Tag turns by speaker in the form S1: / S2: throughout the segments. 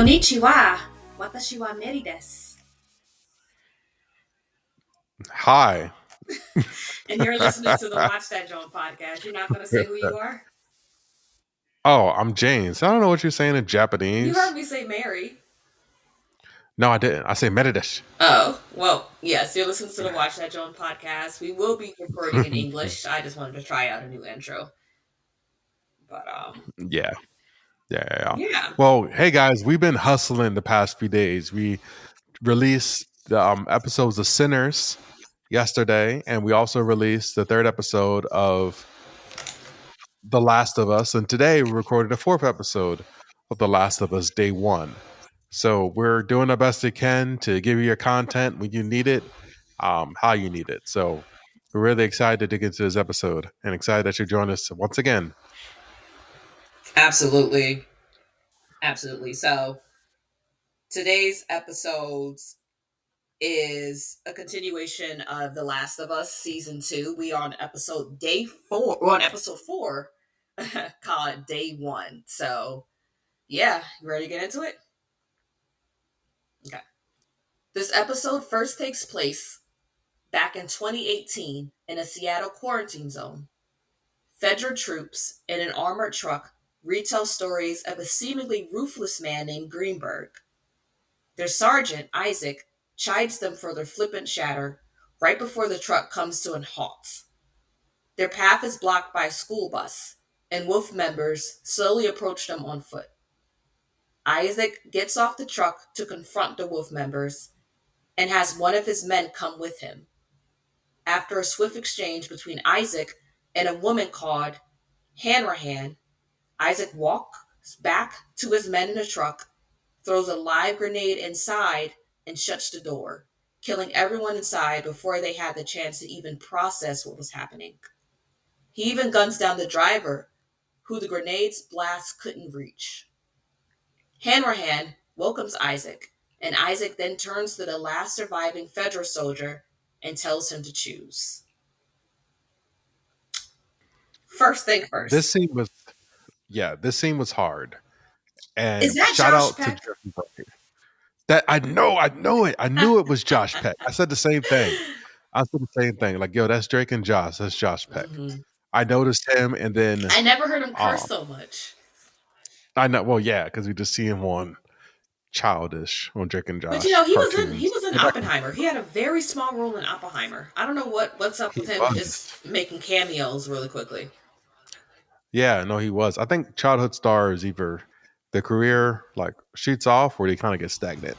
S1: Konnichiwa. Watashi wa Meri desu.
S2: Hi.
S1: And you're listening to the Watch That Joan podcast. You're not going to say who you are?
S2: Oh, I'm James. I don't know what you're saying in
S1: You
S2: Japanese.
S1: heard me say Mary.
S2: No, I didn't. I say Meridesh.
S1: Oh, well, yes, you're listening to the Watch That Joan podcast. We will be recording in English. I just wanted to try out a new intro. But,
S2: Yeah.
S1: yeah.
S2: Well, hey guys, we've been hustling the past few days. We released the episodes of Sinners yesterday, and we also released the third episode of The Last of Us. And today we recorded the fourth episode of The Last of Us Day 1. So we're doing our best we can to give you your content when you need it, how you need it. So we're really excited to get to this episode and excited that you join us once again.
S1: Absolutely. So today's episodes is a continuation of The Last of Us season 2. We are on episode day 4. We're on episode 4 called Day 1. So yeah, you ready to get into it? Okay. This episode first takes place back in 2018 in a Seattle quarantine zone. Federal troops in an armored truck retell stories of a seemingly ruthless man named Greenberg. Their sergeant, Isaac, chides them for their flippant chatter right before the truck comes to a halt. Their path is blocked by a school bus, and Wolf members slowly approach them on foot. Isaac gets off the truck to confront the Wolf members and has one of his men come with him. After a swift exchange between Isaac and a woman called Hanrahan, Isaac walks back to his men in the truck, throws a live grenade inside, and shuts the door, killing everyone inside before they had the chance to even process what was happening. He even guns down the driver, who the grenade's blast couldn't reach. Hanrahan welcomes Isaac, and Isaac then turns to the last surviving Federal soldier and tells him to choose. First thing
S2: This
S1: first.
S2: scene was hard.
S1: Is
S2: And
S1: that
S2: shout
S1: Josh
S2: out to
S1: Peck?
S2: Jeffrey Bucket. That I know it. I knew it was Josh Peck. I said the same thing. Like, yo, that's Drake and Josh. That's Josh Peck.
S1: Mm-hmm.
S2: I noticed him, and then
S1: I never heard him curse so much.
S2: I know. Well, yeah, because we just see him on Childish on Drake and
S1: But you
S2: Josh
S1: know, he
S2: cartoons.
S1: was in Oppenheimer. He had a very small role in Oppenheimer. I don't know what's up with
S2: He
S1: him just
S2: was.
S1: making cameos really quickly.
S2: Yeah, no, he was. I think childhood stars either the career like shoots off or they kind of get stagnant.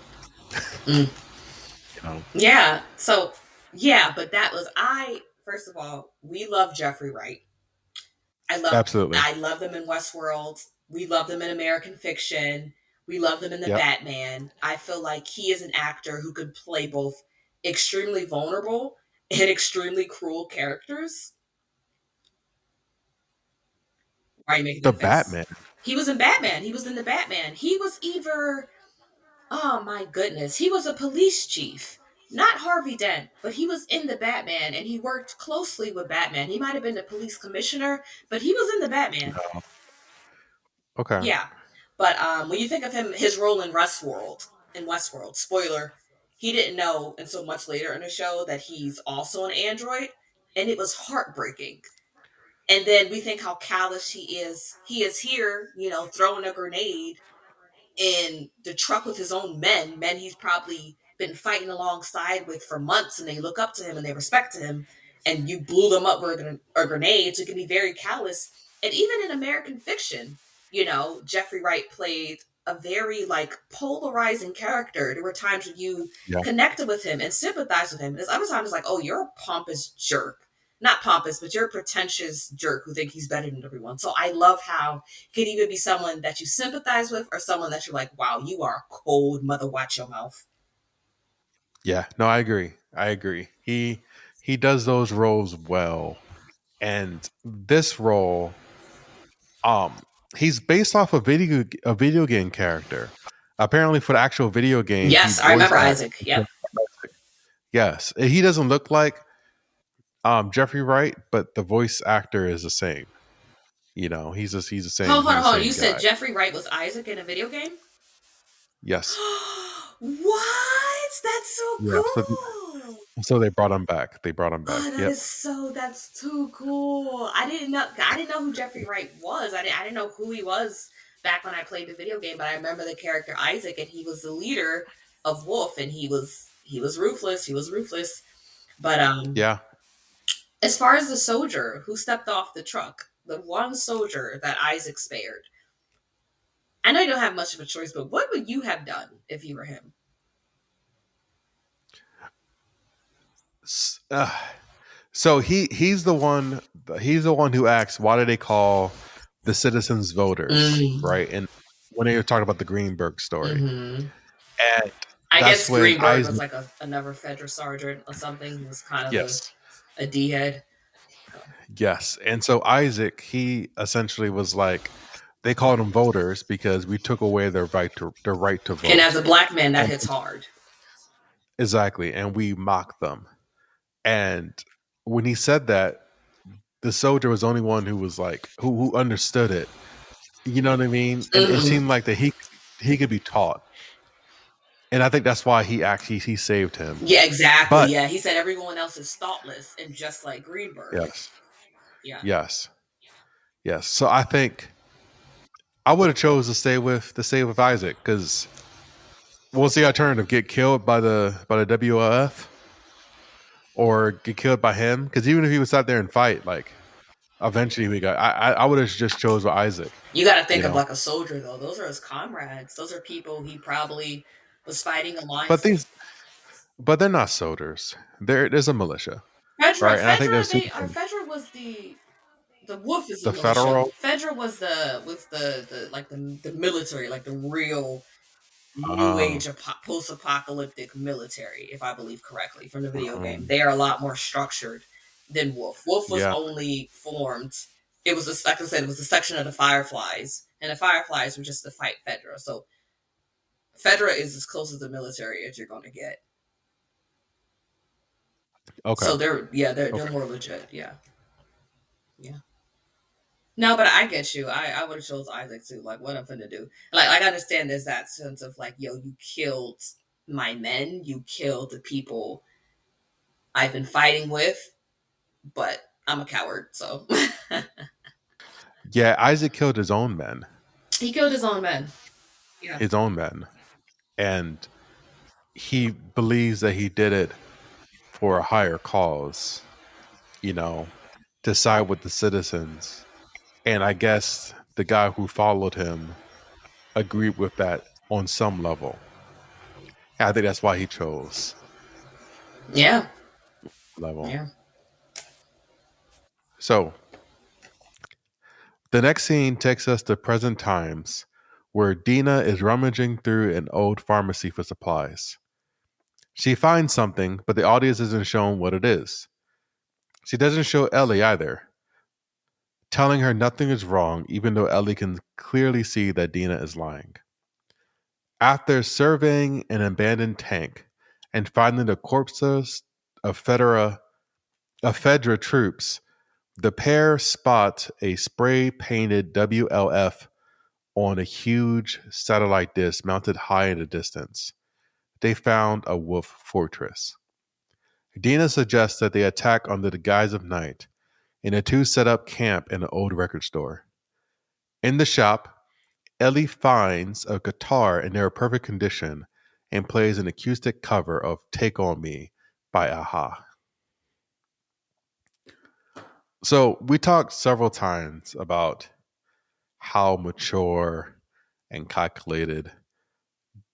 S1: Mm.
S2: You know.
S1: Yeah. So yeah, but that was first of all, we love Jeffrey Wright.
S2: Absolutely.
S1: I love them in Westworld. We love them in American Fiction. We love them in the
S2: Yep.
S1: Batman. I feel like he is an actor who could play both extremely vulnerable and extremely cruel characters. Why are you making
S2: The
S1: that face?
S2: Batman.
S1: He was in Batman. He was in the Batman. He was either, oh my goodness, he was a police chief. Not Harvey Dent, but he was in the Batman and he worked closely with Batman. He might have been the police commissioner, but he was in the Batman.
S2: No. Okay.
S1: Yeah. But when you think of him, his role in Westworld, spoiler, he didn't know until much later in the show that he's also an android, and it was heartbreaking. And then we think how callous he is. He is here, throwing a grenade in the truck with his own men he's probably been fighting alongside with for months, and they look up to him and they respect him, and you blew them up with a grenade, so it can be very callous. And even in American Fiction, Jeffrey Wright played a very polarizing character. There were times when you connected with him and sympathized with him. There's other times it's like, oh, you're a pompous jerk. Not pompous, but you're a pretentious jerk who think he's better than everyone. So I love how he can either be someone that you sympathize with or someone that you're like, wow, you are a cold mother, watch your mouth.
S2: Yeah, no, I agree. He does those roles well. And this role, he's based off a video game character. Apparently for the actual video game.
S1: Yes, I remember Isaac. Yep.
S2: Yes. He doesn't look like Jeffrey Wright, but the voice actor is the same. He's the same.
S1: Hold on. You said Jeffrey Wright was Isaac in a video game?
S2: Yes.
S1: What? That's so
S2: Yeah.
S1: cool.
S2: So they brought him back. They brought him
S1: Oh,
S2: back.
S1: that
S2: Yep.
S1: is so. That's too cool. I didn't know who Jeffrey Wright was. I didn't know who he was back when I played the video game. But I remember the character Isaac, and he was the leader of Wolf, and he was ruthless. He was ruthless. But
S2: Yeah.
S1: as far as the soldier who stepped off the truck, the one soldier that Isaac spared, I know you don't have much of a choice, but what would you have done if you were him?
S2: S- uh, so he's the one who asks why do they call the citizens voters,
S1: Mm,
S2: right? And when they were talking about the Greenberg story.
S1: hmm
S2: And
S1: I
S2: that's
S1: guess
S2: when
S1: Greenberg was
S2: Isaac,
S1: like another federal sergeant or something. He was kind of
S2: yes.
S1: a D head.
S2: Yes. And so Isaac, he essentially was like, they called them voters because we took away their right to
S1: And as
S2: vote.
S1: a black man, that
S2: And
S1: hits hard.
S2: exactly. And we mocked them. And when he said that, the soldier was the only one who was like who understood it. You know what I mean? And it
S1: Hmm
S2: seemed like that he could be taught. And I think that's why he saved him.
S1: Yeah, exactly.
S2: But
S1: Yeah, he said everyone else is thoughtless and just like Greenberg.
S2: yes.
S1: Yeah.
S2: Yes. Yes. So I think I would have chose to stay with Isaac because what's the alternative? Get killed by the WLF or get killed by him? Because even if he was out there and fight, like eventually we got. I would have just chose with Isaac.
S1: You got to
S2: You
S1: think of
S2: know,
S1: like a soldier though. Those are his comrades. Those are people he probably was fighting
S2: but
S1: alongside.
S2: these but they're not soldiers. There's a militia,
S1: Fedra,
S2: right? And I think
S1: Fedra,
S2: there's
S1: they are.
S2: citizens.
S1: Fedra was the wolf is the
S2: The
S1: militia.
S2: federal.
S1: Fedra was the like the military, like the real new
S2: Uh,
S1: age post apocalyptic military, if I believe correctly from the video game.
S2: mhm.
S1: They are a lot more structured than Wolf. Wolf was
S2: Yeah.
S1: only formed. It was like I said, it was a section of the Fireflies, and the Fireflies were just to fight Fedra. So Fedra is as close as the military as you're going to get.
S2: Okay.
S1: So they're
S2: Okay.
S1: more legit. Yeah, yeah. No, but I get you. I would have chose Isaac too. Like, what I'm finna do? Like, I understand there's that sense of like, yo, you killed my men, you killed the people I've been fighting with, but I'm a coward, so
S2: Yeah, Isaac killed his own men.
S1: he killed his own men. Yeah.
S2: His own men, and he believes that he did it for a higher cause. You know, to side with the citizens. And I guess the guy who followed him agreed with that on some level. I think that's why he chose
S1: Yeah.
S2: level.
S1: Yeah.
S2: So the next scene takes us to present times where Dina is rummaging through an old pharmacy for supplies. She finds something, but the audience isn't shown what it is. She doesn't show Ellie either, telling her nothing is wrong, even though Ellie can clearly see that Dina is lying. After surveying an abandoned tank and finding the corpses of Fedra troops, the pair spot a spray painted WLF on a huge satellite dish mounted high in the distance. They found a wolf fortress. Dina suggests that they attack under the guise of night, and the two set up camp in an old record store. In the shop, Ellie finds a guitar in near perfect condition and plays an acoustic cover of Take On Me by Aha. So we talked several times about how mature and calculated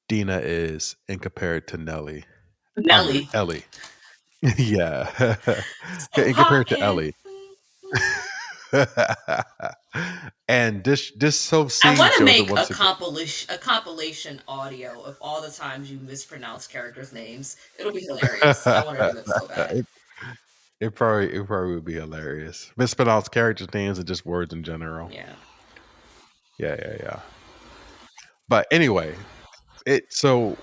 S2: Dina is in compared to Nellie.
S1: Nelly.
S2: Ellie. Yeah.
S1: So
S2: In
S1: hot
S2: compared to
S1: and
S2: Ellie. And this so
S1: I
S2: scene
S1: want to
S2: shows it
S1: make
S2: once again.
S1: a compilation audio of all the times you mispronounce characters' names. It'll be hilarious. I want to do it so bad.
S2: it, it probably would be hilarious. Mispronounced characters' names and just words in general.
S1: Yeah.
S2: Yeah, yeah, yeah. But anyway, so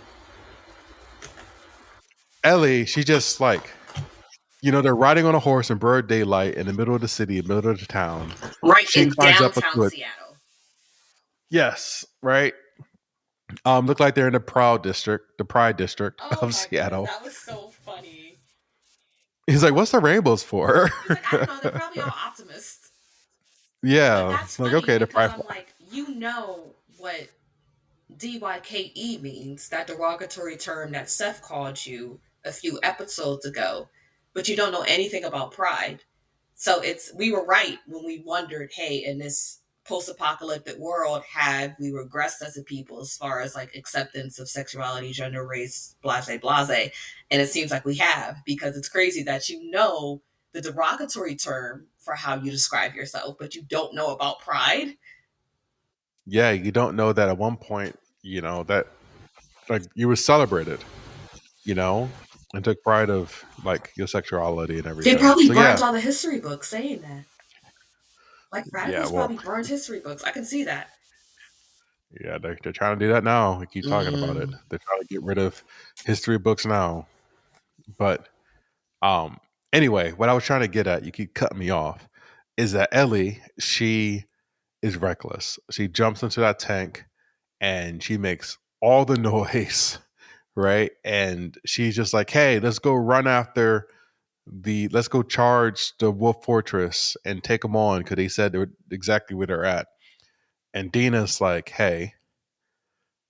S2: Ellie, she just like they're riding on a horse in broad daylight in the middle of the city, middle of the town.
S1: Right
S2: She
S1: in
S2: climbs up
S1: downtown
S2: into it.
S1: Seattle.
S2: Yes, right. Look like they're in the Proud District, the Pride District
S1: Oh
S2: of
S1: my goodness,
S2: Seattle.
S1: that was so funny.
S2: He's like, "What's the rainbows for?"
S1: He's like, I don't know, they're probably all optimists. But
S2: Yeah,
S1: that's
S2: like
S1: funny
S2: okay, the
S1: because
S2: Pride
S1: I'm
S2: Flag.
S1: like, you know what DYKE means, that derogatory term that Seth called you a few episodes ago, but you don't know anything about pride. So it's we were right when we wondered, hey, in this post-apocalyptic world, have we regressed as a people as far as like acceptance of sexuality, gender, race, blase, blase? And it seems like we have, because it's crazy that you know the derogatory term for how you describe yourself, but you don't know about pride.
S2: Yeah, you don't know that at one point, that like you were celebrated, and took pride of like your sexuality and
S1: They
S2: everything.
S1: probably
S2: So
S1: burned
S2: yeah,
S1: all the history books saying that. Like
S2: yeah,
S1: radicals
S2: well,
S1: probably burned history books. I can see that.
S2: yeah, they're trying to do that now. We keep talking about it.
S1: Mm.
S2: They're trying to get rid of history books now. But um, anyway, what I was trying to get at, you keep cutting me off, is that Ellie, she is reckless. She jumps into that tank and she makes all the noise, right? And she's just like, "Hey, let's go run after let's go charge the Wolf Fortress and take them on," because they said they were exactly where they're at. And Dina's like, "Hey,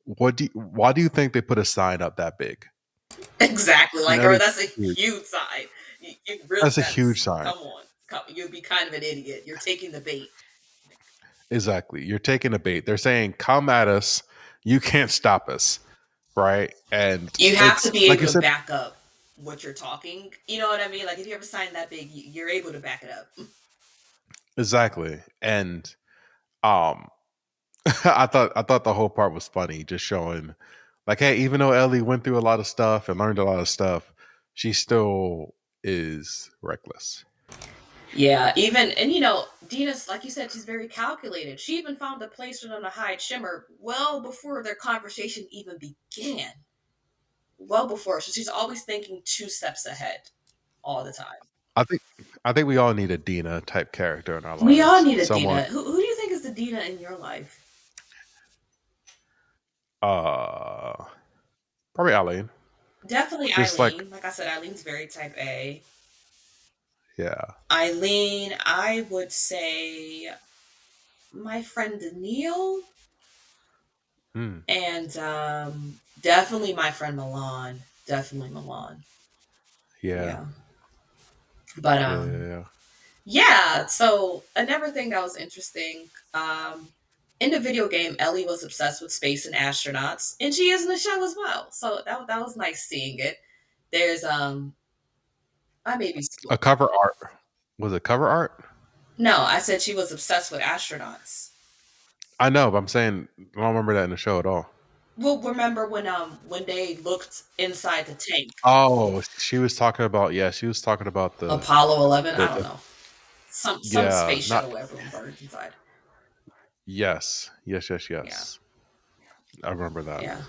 S2: why do you think they put a sign up that big?"
S1: Exactly.
S2: And
S1: Like, girl,
S2: Ellie's
S1: that's a
S2: huge.
S1: huge sign. You real
S2: That's a huge
S1: sense.
S2: sign.
S1: Come on. Come, you'd be kind of an idiot. You're taking the bait.
S2: Exactly. You're taking a bait. They're saying, "Come at us. You can't stop us." Right? And
S1: You have to
S2: it's
S1: be
S2: like
S1: able
S2: you
S1: to
S2: said,
S1: back up what you're talking. You know what I mean? Like, if you have a sign that big, you're able to back it up.
S2: exactly. And um I thought the whole part was funny, just showing like, hey, even though Ellie went through a lot of stuff and learned a lot of stuff, she still is reckless.
S1: Yeah, even, and Dina's, like you said, she's very calculated. She even found a place for them to hide Shimmer well before their conversation even began. Well before. So she's always thinking two steps ahead all the time.
S2: I think I think we all need a Dina type character in our
S1: We all
S2: lives.
S1: need a
S2: Someone
S1: Dina. Who do you think is the Dina in your life?
S2: uh probably Eileen.
S1: Definitely
S2: Just like
S1: Eileen. Like I said, Eileen's very type A.
S2: yeah.
S1: Eileen, I would say my friend Neil,
S2: Hmm.
S1: and definitely my friend Milan. Definitely Milan.
S2: Yeah.
S1: Yeah. But
S2: Yeah, yeah, yeah.
S1: yeah, so another thing that was interesting, in the video game, Ellie was obsessed with space and astronauts, and she is in the show as well. So that was nice seeing it. There's I may be
S2: A cover art. Was it cover art?
S1: no, I said she was obsessed with astronauts.
S2: I know, but I'm saying I don't remember that in the show at all.
S1: Well, remember when they looked inside the tank,
S2: Oh, she was talking about she was talking about
S1: Apollo 11. I don't
S2: the
S1: know, some
S2: yeah,
S1: space
S2: not
S1: shuttle where everyone burned inside.
S2: yes. Yes, yes,
S1: Yeah,
S2: yes. I remember that.
S1: yeah.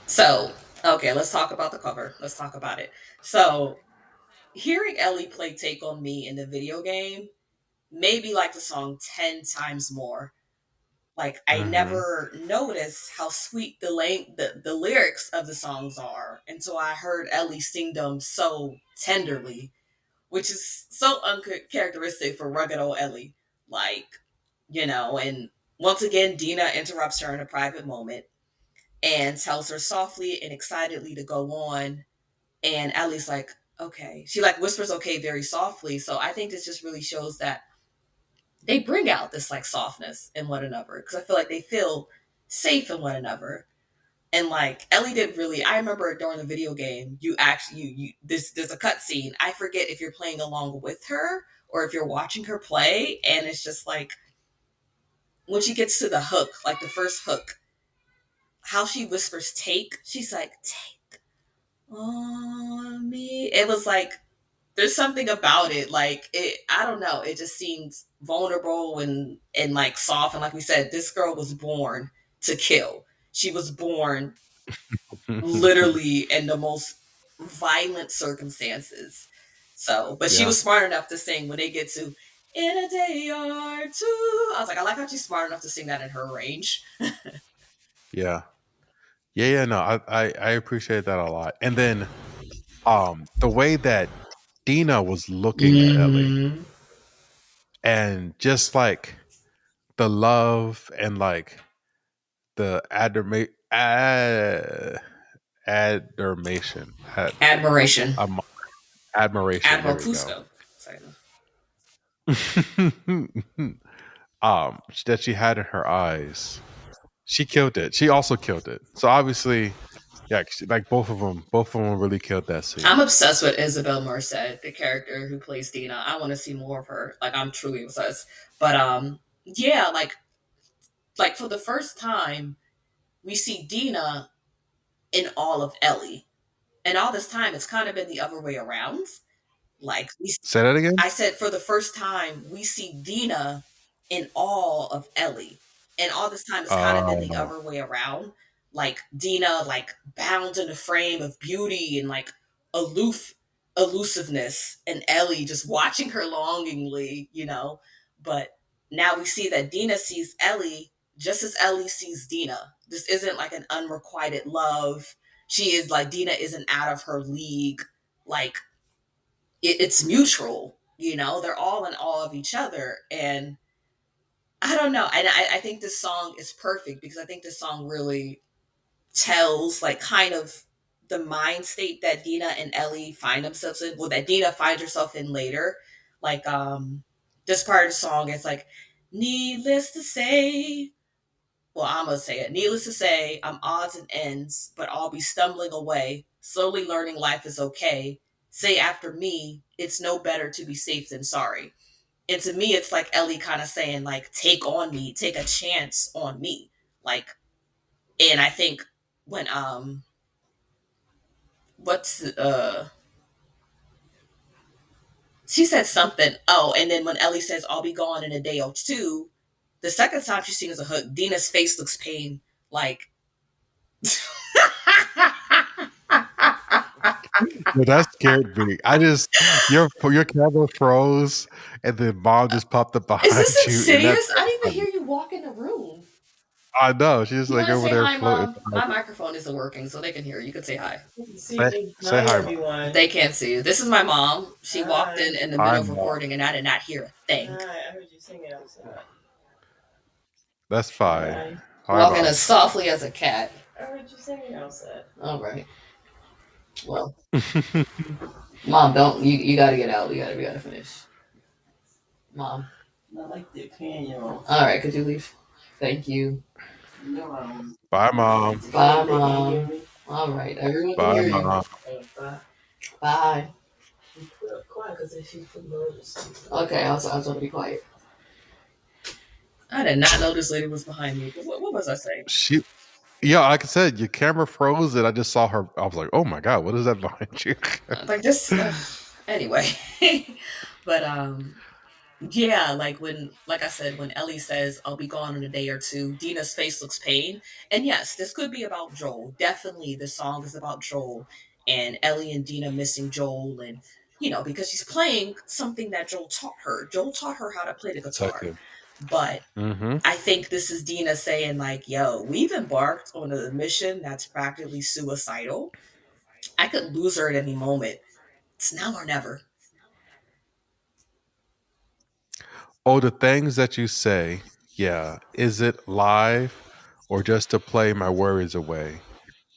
S1: So okay, let's talk about the cover. Let's talk about it. So hearing Ellie play "Take on Me" in the video game made me like the song 10 times more. Like I
S2: Mhm.
S1: never noticed how sweet the lyrics of the songs are until I heard Ellie sing them so tenderly, which is so uncharacteristic for rugged old Ellie. Like, and once again, Dina interrupts her in a private moment and tells her softly and excitedly to go on. And Ellie's like, okay. She like whispers okay very softly. So I think this just really shows that they bring out this like softness in one another because I feel like they feel safe in one another. And like Ellie did really, I remember during the video game, you actually you there's a cutscene. I forget if you're playing along with her or if you're watching her play, and it's just like when she gets to the hook, like the first hook, how she whispers "take," she's like "take on me." It was like there's something about it, like it. I don't know. It just seems vulnerable and like soft. And like we said, this girl was born to kill. She was born literally in the most violent circumstances. So, but she
S2: Yeah.
S1: was smart enough to sing when they get to "In a Day or Two." I was like, I like how she's smart enough to sing that in her range.
S2: Yeah. Yeah, yeah, no, I appreciate that a lot. And then the way that Dina was looking at Ellie
S1: Hmm.
S2: and just like the love and like the admiration,
S1: Admiration.
S2: um, admiration. There
S1: Admiral
S2: we go.
S1: Cusco. Sorry.
S2: That she had in her eyes. She killed it. She also killed it. So obviously, yeah, like both of them really killed that
S1: I'm
S2: scene.
S1: obsessed with Isabel Merced, the character who plays Dina. I want to see more of her. Like I'm truly obsessed. But yeah, like for the first time, we see Dina in all of Ellie. And all this time it's kind of been the other way around. Like we
S2: Say that again.
S1: I said for the first time, we see Dina in awe of Ellie. And all this time, it's kind of been the
S2: Uh,
S1: other way around. Like Dina, like bound in a frame of beauty and like aloof elusiveness, and Ellie just watching her longingly, you know. But now we see that Dina sees Ellie just as Ellie sees Dina. This isn't like an unrequited love. She is like Dina isn't out of her league. Like it's mutual, you know, they're all in awe of each other. And I don't know, I think this song is perfect because I think this song really tells like kind of the mind state that Dina and Ellie find themselves in, well, that Dina finds herself in later. Like this part of the song is like, needless to say, well, I'm gonna say it. Needless to say, I'm odds and ends, but I'll be stumbling away, slowly learning life is okay. Say after me, it's no better to be safe than sorry. And to me, it's like Ellie kind of saying, like, take on me, take a chance on me. Like, and I think when what's she said something. Oh, and then when Ellie says, I'll be gone in a day or two, the second time she sings a hook, Dina's face looks pain. Like
S2: yeah, that scared me. I just your camera froze, and then mom just popped up
S1: Is
S2: behind
S1: this
S2: you, and that
S1: insidious? I didn't even hear you walk in the room.
S2: I know she's
S1: You
S2: like
S1: want to
S2: over
S1: say
S2: there
S1: hi,
S2: floating.
S1: Mom? My microphone isn't working, so they can hear you. You can say hi.
S2: Say, say
S3: Hi
S2: hi, mom.
S3: everyone.
S1: They can't see you. This is my mom. She walked
S3: Hi.
S1: in the
S2: Hi,
S1: middle of
S2: mom.
S1: recording, and I did not hear a thing.
S3: Hi. I heard you singing outside.
S2: That's fine.
S3: Hi.
S2: Hi,
S1: Walking
S2: mom.
S1: as softly as a cat.
S3: I heard you singing outside.
S1: All right. Well, Mom, don't you got to get out. We got to finish. Mom.
S3: I like the piano.
S1: All right. Could you leave? Thank you.
S3: No, I don't.
S2: Bye, mom.
S1: Bye,
S3: They can't hear
S1: Mom.
S3: me.
S1: All right. Everyone can
S2: Bye,
S1: hear you.
S2: mom.
S3: Bye.
S1: Bye.
S3: Well, quiet because if you put notice.
S1: Okay. I was going to be quiet. I did not know this lady was behind me. What was I saying?
S2: She, yeah, like I said, your camera froze, and I just saw her. I was like, oh my god, what is that behind you?
S1: Like this. Anyway, but yeah, like when, like I said, when Ellie says, I'll be gone in a day or two, Dina's face looks pain. And yes, this could be about Joel. Definitely, the song is about Joel and Ellie and Dina missing Joel. And, you know, because she's playing something that Joel taught her. Joel taught her how to play the guitar.
S2: Exactly.
S1: But
S2: Mm-hmm.
S1: I think this is Dina saying, like, yo, we've embarked on a mission that's practically suicidal. I could lose her at any moment. It's now or never.
S2: Oh, the things that you say. Yeah, is it live or just to play my worries away?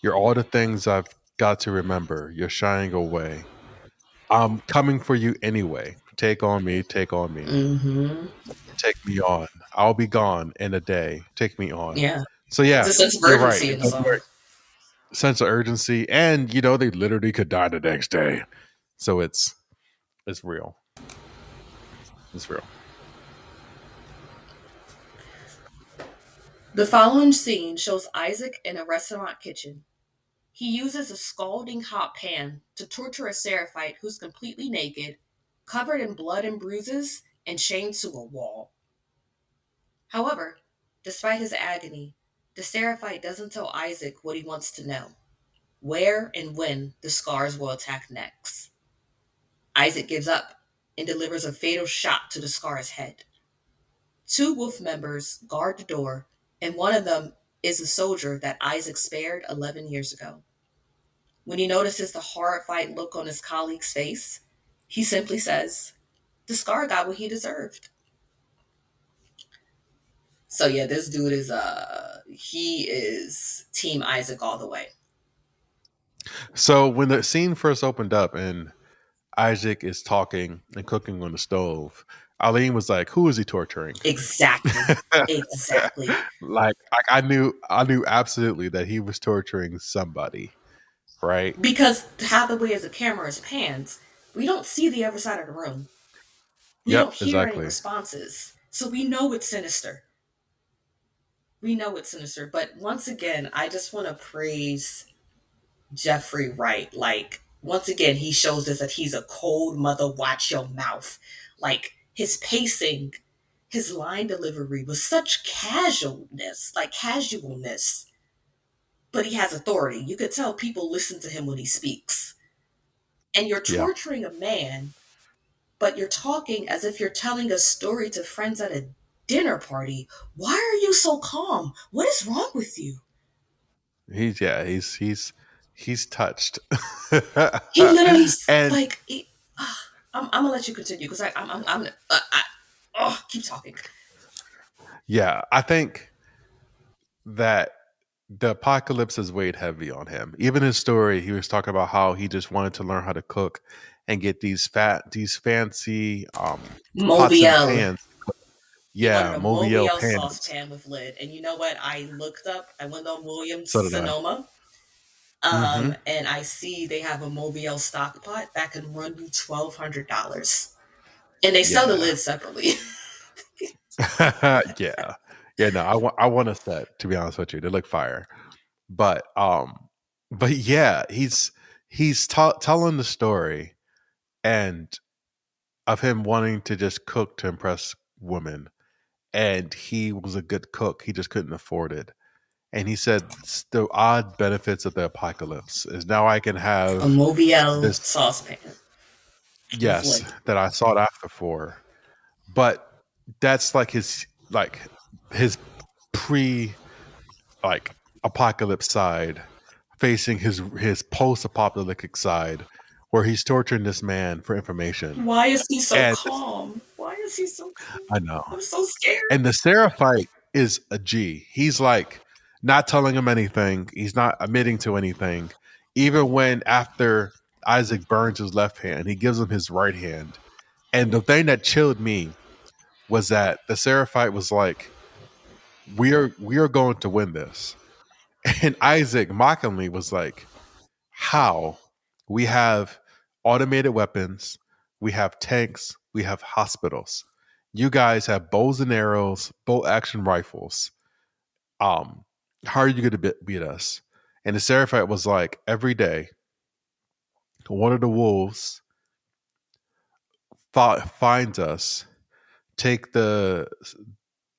S2: You're all the things I've got to remember. You're shying away. I'm coming for you anyway. Take on me, take on me,
S1: Mm-hmm.
S2: take me on. I'll be gone in a day. Take me on.
S1: Yeah.
S2: So
S1: There's
S2: yeah,
S1: a sense of
S2: you're right.
S1: urgency in
S2: It
S1: the
S2: does
S1: song.
S2: sense of urgency, and you know they literally could die the next day. So it's real. It's real.
S1: The following scene shows Isaac in a restaurant kitchen. He uses a scalding hot pan to torture a Seraphite who's completely naked, covered in blood and bruises, and chained to a wall. However, despite his agony, the Seraphite doesn't tell Isaac what he wants to know: where and when the scars will attack next. Isaac gives up and delivers a fatal shot to the scar's head. Two wolf members guard the door, and one of them is a soldier that Isaac spared 11 years ago. When he notices the horrified look on his colleague's face, he simply says, the scar got what he deserved. So yeah, this dude is he is Team Isaac all the way.
S2: So when the scene first opened up and Isaac is talking and cooking on the stove, Eileen was like, "Who is he torturing?"
S1: Exactly. Exactly.
S2: like I knew absolutely that he was torturing somebody, right?
S1: Because how the way as the camera is pans, we don't see the other side of the room. We don't
S2: Yep,
S1: hear any
S2: exactly.
S1: responses. So we know it's sinister. We know it's sinister. But once again, I just want to praise Jeffrey Wright. Like, once again, he shows us that he's a cold mother, watch your mouth. Like, his pacing, his line delivery was such casualness, but he has authority. You could tell people listen to him when he speaks. And you're
S2: Yeah,
S1: torturing a man, but you're talking as if you're telling a story to friends at a dinner party. Why are you so calm? What is wrong with you?
S2: he's touched,
S1: He literally,
S2: and
S1: like, I'm gonna let you continue because keep talking.
S2: yeah, I think that the apocalypse has weighed heavy on him. Even his story, he was talking about how he just wanted to learn how to cook and get these fancy pots and
S1: Mobiel.
S2: pans.
S1: He wanted
S2: Yeah,
S1: a
S2: Mobiel
S1: Mobiel
S2: pans.
S1: saucepan with lid. And you know what? I looked up, I went on Williams
S2: So did I.
S1: Sonoma,
S2: Hmm.
S1: and I see they have a Mobiel stock pot that can run you $1,200. And they sell the
S2: Yeah.
S1: lid separately.
S2: Yeah. Yeah, no, I want a set, to be honest with you. They look fire. But yeah, he's telling the story and of him wanting to just cook to impress women, and he was a good cook. He just couldn't afford it. And he said the odd benefits of the apocalypse is now I can
S1: A
S2: have
S1: Mobiel
S2: this,
S1: saucepan with
S2: yes,
S1: lid.
S2: that I sought after for. But that's like his pre like apocalypse side facing his post apocalyptic side where he's torturing this man for information.
S1: Why is he so
S2: And
S1: calm? Why is he so calm?
S2: I know.
S1: I'm so scared.
S2: And the Seraphite is a G. He's like not telling him anything. He's not admitting to anything. Even when after Isaac burns his left hand, he gives him his right hand. And the thing that chilled me was that the Seraphite was like, we are going to win this. And Isaac mockingly was like, how? We have automated weapons, we have tanks, we have hospitals. You guys have bows and arrows, bolt action rifles. Um, how are you going to beat us? And the Seraphite was like, every day, one of the wolves finds us, take the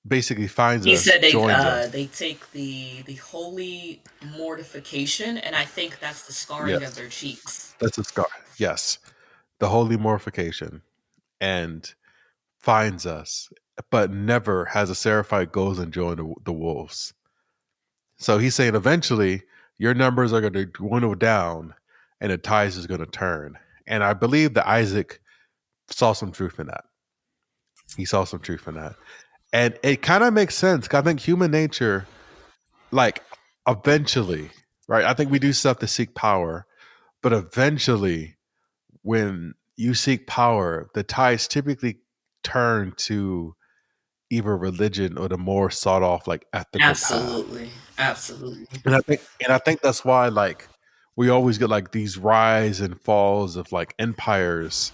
S2: basically finds
S1: He
S2: us,
S1: said
S2: joins us.
S1: they take the holy mortification, and I think that's the scarring of
S2: Yes,
S1: their cheeks.
S2: that's a scar. Yes, the holy mortification, and finds us, but never has a Seraphite goes and join the wolves. So he's saying eventually your numbers are going to dwindle down, and the tides is going to turn. And I believe that Isaac saw some truth in that. He saw some truth in that, and it kind of makes sense. 'Cause I think human nature, like eventually, right? I think we do stuff to seek power, but eventually, when you seek power, the tides typically turn to either religion or the more sought off like ethical path.
S1: Absolutely, absolutely.
S2: And I think that's why like we always get like these rise and falls of like empires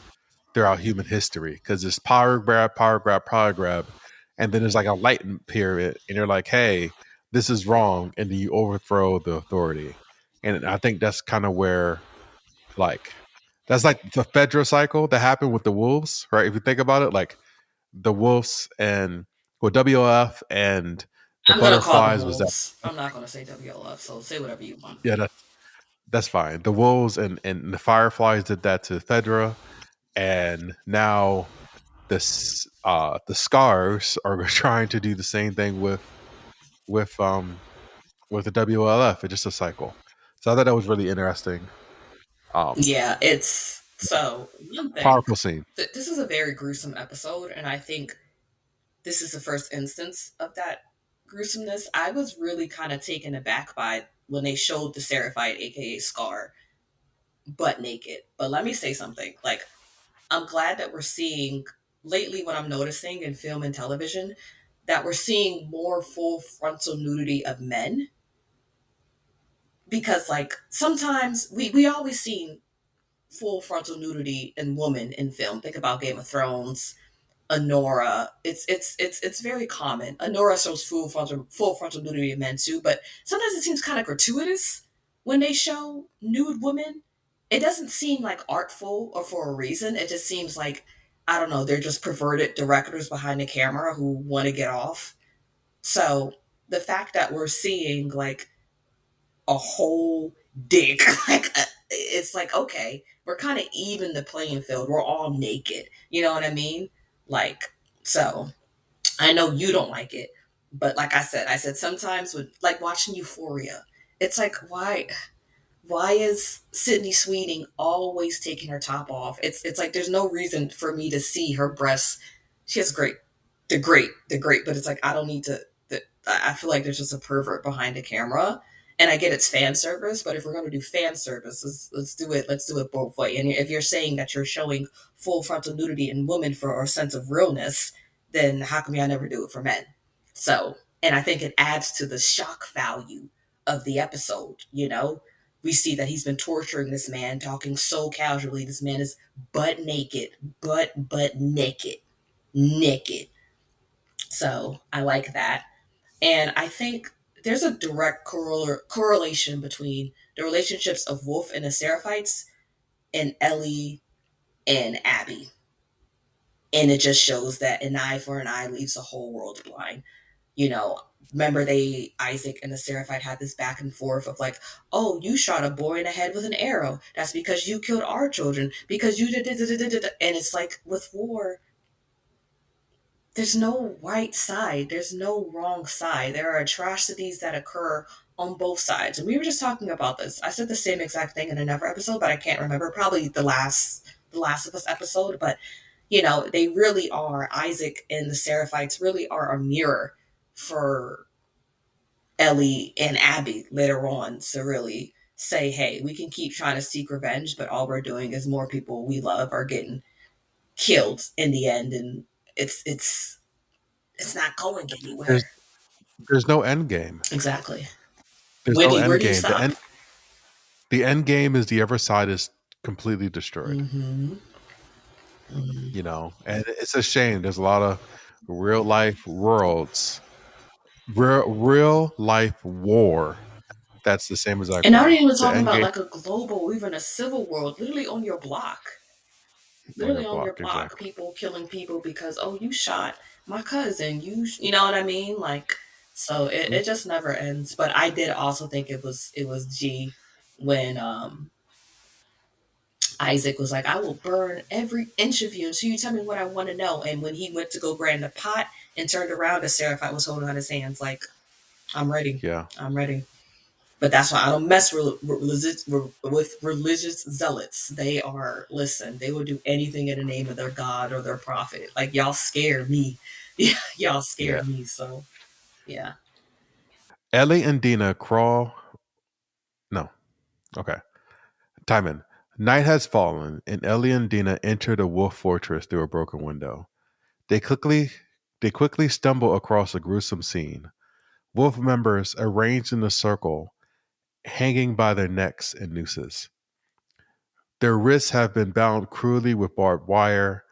S2: throughout human history because it's power grab, power grab, power grab, and then there's like a enlightenment period, and you're like, hey, this is wrong, and then you overthrow the authority. And I think that's kind of where like that's like the Fedra cycle that happened with the wolves, right? If you think about it, like the wolves and well, WOF and the
S1: I'm gonna call them
S2: butterflies was that
S1: wolves. I'm not gonna say WLF, so say whatever you want.
S2: yeah, that's fine. The wolves and the fireflies did that to Fedra, and now the scars are trying to do the same thing with with the WLF. It's just a cycle. So I thought that was really interesting. Um,
S1: Yeah, it's so one thing.
S2: Powerful scene.
S1: This is a very gruesome episode, and I think this is the first instance of that gruesomeness. I was really kind of taken aback by when they showed the Seraphite, aka Scar, butt naked. But let me say something. Like, I'm glad that we're seeing lately what I'm noticing in film and television that we're seeing more full frontal nudity of men because like sometimes we always seen full frontal nudity in women in film. Think about Game of Thrones, Honora. It's very common. Honora shows full frontal nudity in men too, but sometimes it seems kind of gratuitous when they show nude women. It doesn't seem like artful or for a reason. It just seems like I don't know. They're just perverted directors behind the camera who want to get off. So the fact that we're seeing like a whole dick, like it's like okay, we're kind of even the playing field. We're all naked. You know what I mean? Like so. I know you don't like it, but like I said sometimes with like watching Euphoria, it's like why is Sydney Sweeney always taking her top off? It's like there's no reason for me to see her breasts. She has great, they're great, but it's like I don't need to. I feel like there's just a pervert behind the camera, and I get it's fan service, but if we're gonna do fan service, let's do it. Let's do it both way. And if you're saying that you're showing full frontal nudity in women for a sense of realness, then how come y'all never do it for men? So, and I think it adds to the shock value of the episode. You know, we see that he's been torturing this man, talking so casually. This man is butt naked, butt naked, naked. So I like that, and I think there's a direct correlation between the relationships of Wolf and the Seraphites and Ellie and Abby, and it just shows that an eye for an eye leaves the whole world blind. You know, remember they Isaac and the Seraphite had this back and forth of like, oh, you shot a boy in the head with an arrow. That's because you killed our children because you did, and it's like with war, there's no right side. There's no wrong side. There are atrocities that occur on both sides. And we were just talking about this. I said the same exact thing in another episode, but I can't remember. Probably the Last of Us episode, but you know, they really are Isaac and the Seraphites really are a mirror for Ellie and Abby later on to really say, hey, we can keep trying to seek revenge, but all we're doing is more people we love are getting killed in the end, and it's not going
S2: There's
S1: anywhere.
S2: there's no end game.
S1: Exactly.
S2: There's no
S1: Where
S2: end
S1: do you
S2: game.
S1: stop?
S2: The end game is the other side is completely destroyed.
S1: Mm-hmm. Mm-hmm.
S2: You know, and it's a shame. There's a lot of real life worlds, real life war. That's the same exact
S1: And I'm not
S2: way.
S1: even
S2: The
S1: talking
S2: end
S1: about
S2: game
S1: like a global, even a civil world, literally on your block.
S2: on your
S1: Literally on your
S2: block,
S1: block,
S2: exactly.
S1: people killing people because oh you shot my cousin, you know what I mean? Like so
S2: Mhm.
S1: it just never ends. But I did also think it was G when Isaac was like, I will burn every inch of you until you tell me what I want to know. And when he went to go grab the pot and turned around, the Seraphite was holding on his hands like, I'm ready.
S2: Yeah,
S1: I'm ready. But that's why I don't mess with religious zealots. They are, listen, they will do anything in the name of their God or their prophet. Like, y'all scare me. Y'all
S2: yeah.
S1: scare me. So, yeah.
S2: Ellie and Dina crawl. No, okay. Time in. Night has fallen, and Ellie and Dina enter the wolf fortress through a broken window. They quickly they quickly stumble across a gruesome scene. Wolf members arranged in a circle, hanging by their necks in nooses. Their wrists have been bound cruelly with barbed wire,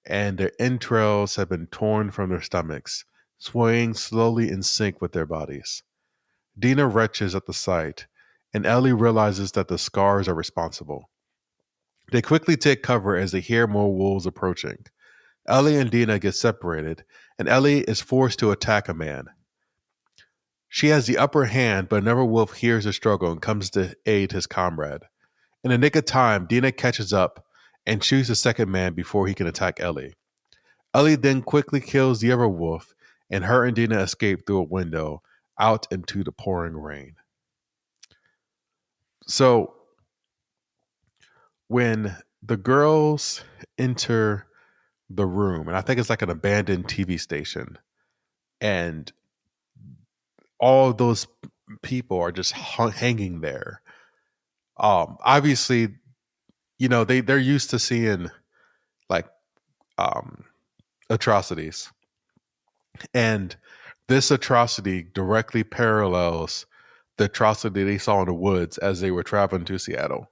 S2: and their entrails have been torn from their stomachs, swaying slowly in sync with their bodies. Dina retches at the sight, and Ellie realizes that the scars are responsible. They quickly take cover as they hear more wolves approaching. Ellie and Dina get separated, and Ellie is forced to attack a man. She has the upper hand, but another wolf hears the struggle and comes to aid his comrade. In the nick of time, Dina catches up and shoots the second man before he can attack Ellie. Ellie then quickly kills the other wolf, and her and Dina escape through a window. out into the pouring rain. So when the girls enter the room, and I think it's like an abandoned TV station, and all of those people are just hanging there. Obviously, they're used to seeing like um atrocities, and this atrocity directly parallels the atrocity they saw in the woods as they were traveling to Seattle,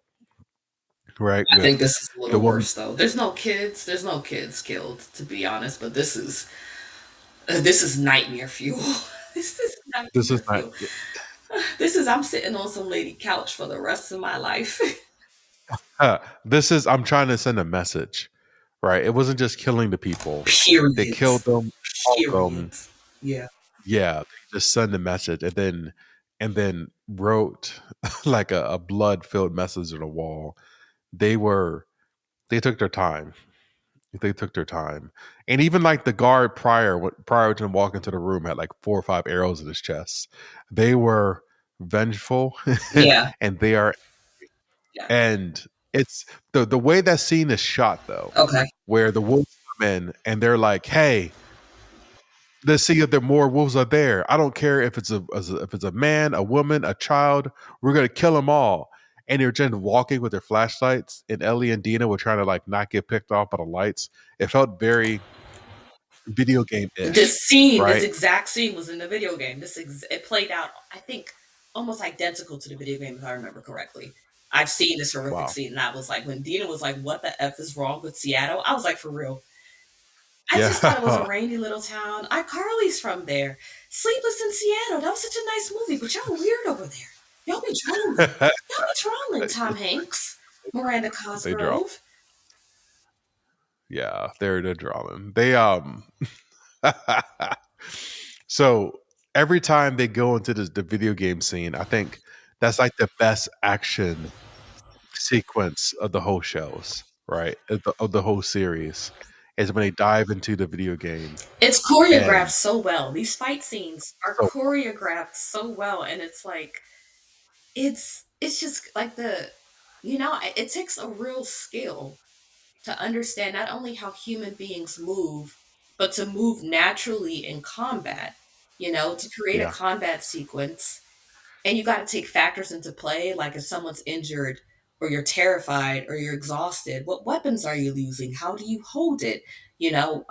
S2: right?
S1: I think
S2: With
S1: this is a
S2: the
S1: little
S2: woman.
S1: worse though. There's no kids killed, to be honest, but this is nightmare fuel. This is
S2: This is
S1: nightmare
S2: not.
S1: fuel. This is I'm sitting on some lady couch for the rest of my life.
S2: This is. I'm trying to send a message, right? It wasn't just killing the people; they killed
S1: Periods.
S2: them, all of them.
S1: Periods. Yeah.
S2: Yeah, they just send a message, and then wrote like a blood filled message on the wall. They were they took their time. They took their time, and even like the guard prior to him walking into the room had like 4 or 5 arrows in his chest. They were vengeful,
S1: Yeah.
S2: and they are.
S1: Yeah.
S2: And it's the way that scene is shot though,
S1: Okay.
S2: where the wolves come in and they're like, "Hey, let's see if there more wolves are there. I don't care if if it's a man, a woman, a child. We're gonna kill them all." And they're just walking with their flashlights, and Ellie and Dina were trying to like not get picked off by the lights. It felt very video game ish,
S1: This
S2: right?
S1: exact scene was in the video game. It played out, I think, almost identical to the video game, if I remember correctly. I've seen this horrific
S2: Wow.
S1: scene, and I was like, when Dina was like, "What the f is wrong with Seattle?" I was like, "For real." I just thought it was a
S2: Yeah.
S1: rainy little town. iCarly's from there. Sleepless in Seattle. That was such a nice movie, but y'all weird over there. Y'all be trolling. Y'all be trolling. Tom Hanks, Miranda
S2: They draw.
S1: Cosgrove.
S2: Yeah, they're drawing. So every time they go into the video game scene, I think that's like the best action sequence of the whole shows, right? Of the whole series is when they dive into the video game.
S1: It's choreographed
S2: And
S1: so well. These fight scenes are
S2: so
S1: choreographed so well, and it's like it's just like it takes a real skill to understand not only how human beings move, but to move naturally in combat. To create a
S2: yeah,
S1: combat sequence, and you got to take factors into play, like if someone's injured, or you're terrified, or you're exhausted. What weapons are you using? How do you hold it?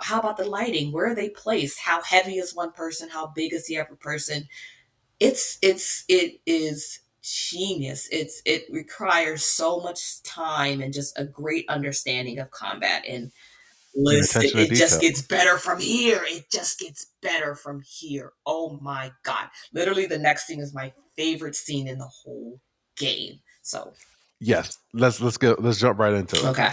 S1: How about the lighting? Where are they placed? How heavy is one person? How big is the other person? It is genius. It requires so much time and just a great understanding of combat. And
S2: and
S1: listen,
S2: attention to
S1: it just
S2: detail.
S1: gets better from here. It just gets better from here. Oh my god! Literally, the next scene is my favorite scene in the whole game. So
S2: Yes, let's jump right into it.
S1: okay,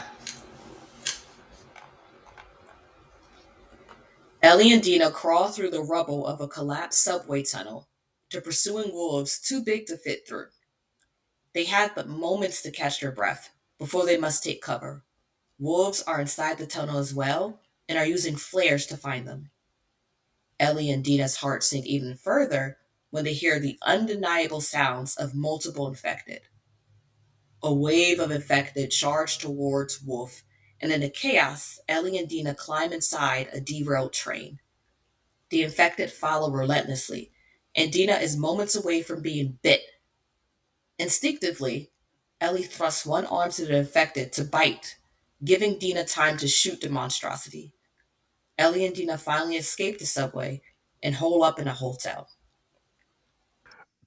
S1: Ellie and Dina crawl through the rubble of a collapsed subway tunnel to pursuing wolves too big to fit through. They have but moments to catch their breath before they must take cover. Wolves are inside the tunnel as well and are using flares to find them. Ellie and Dina's hearts sink even further when they hear the undeniable sounds of multiple infected. A wave of infected charge towards Wolf, and in the chaos, Ellie and Dina climb inside a derailed train. The infected follow relentlessly, and Dina is moments away from being bit. Instinctively, Ellie thrusts one arm to the infected to bite, giving Dina time to shoot the monstrosity. Ellie and Dina finally escape the subway and hole up in a hotel.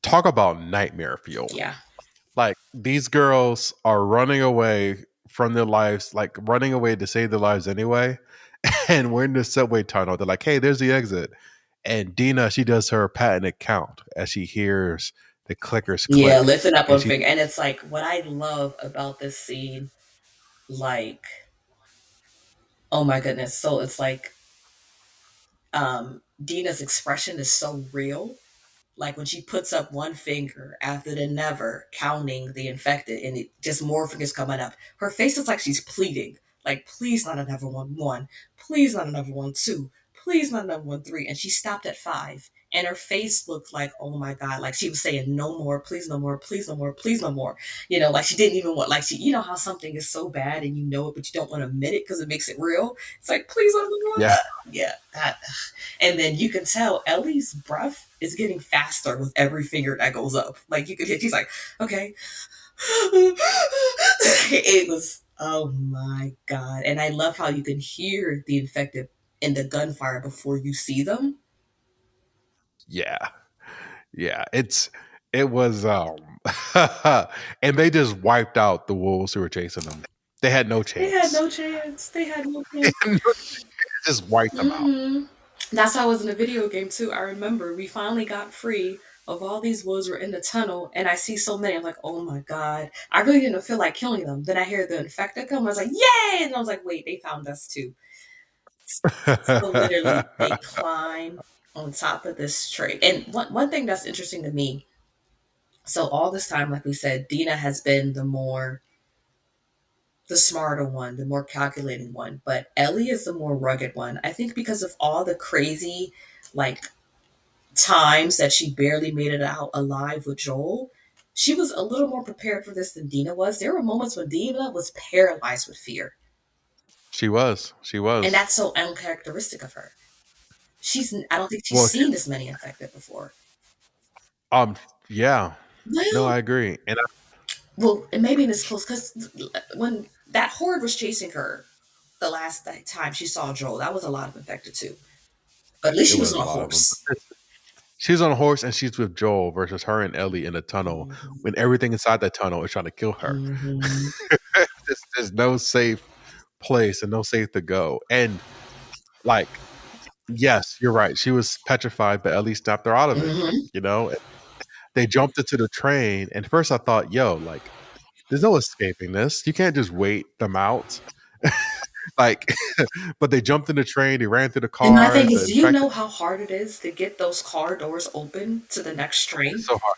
S2: Talk about nightmare fuel.
S1: Yeah.
S2: Like these girls are running away from their lives, like running away to save their lives anyway. And we're in the subway tunnel. They're like, "Hey, there's the exit." And Dina, she does her patented count as she hears the clickers
S1: Yeah,
S2: click,
S1: lifting up
S2: and
S1: one
S2: she
S1: finger. And it's like what I love about this scene, like, oh my goodness. So it's like Dina's expression is so real. Like when she puts up one finger after the never counting the infected and it just more fingers coming up. Her face is like she's pleading. Like, please not another one. One. Please not another one. Two. please not number 1, 3. And she stopped at 5. And her face looked like, oh my God, like she was saying, no more, please, no more, please, no more, please, no more. Like she didn't even want, like she, how something is so bad and you know it, but you don't want to admit it because it makes it real. It's like, please, no more.
S2: Yeah.
S1: Yeah, that. And then you can tell Ellie's breath is getting faster with every finger that goes up. Like you could, she's like, okay, it was, oh my God. And I love how you can hear the infected in the gunfire before you see them.
S2: Yeah. Yeah. It was and they just wiped out the wolves who were chasing them. They had no
S1: They had
S2: chance.
S1: no chance. They had no
S2: They
S1: chance.
S2: had no- just wiped them out.
S1: Hmm. That's how it was in the video game too. I remember we finally got free of all these wolves were in the tunnel, and I see so many. I'm like, oh my God. I really didn't feel like killing them. Then I hear the infected come. I was like, yay! And I was like, wait, they found us too. So literally, they climb on top of this tree. And one thing that's interesting to me, so all this time, like we said, Dina has been the smarter one, the more calculating one, but Ellie is the more rugged one. I think because of all the crazy, like times that she barely made it out alive with Joel, she was a little more prepared for this than Dina was. There were moments when Dina was paralyzed with fear,
S2: She was. She
S1: and
S2: was.
S1: that's so uncharacteristic of her. I don't think she's
S2: Well,
S1: seen this many infected before.
S2: um, yeah. No,
S1: Well,
S2: I agree. And
S1: well, and maybe this close because when that horde was chasing her the last time she saw Joel, that was a lot of infected too. But at least
S2: it
S1: she was
S2: was a
S1: on a
S2: lot of them.
S1: horse.
S2: She's on a horse and she's with Joel versus her and Ellie in a tunnel
S1: Hmm.
S2: when everything inside that tunnel is trying to kill her.
S1: Hmm.
S2: There's no safe place and no safe to go. And like, yes, you're right. She was petrified, but Ellie snapped her out of it.
S1: Hmm.
S2: You know, they jumped into the train, and first I thought, yo, like, there's no escaping this. You can't just wait them out. Like, but they jumped in the train, they ran through the
S1: And my thing
S2: cars, the
S1: is, do you
S2: infected.
S1: know how hard it is to get those car doors open to the next
S2: It's
S1: train?
S2: so hard.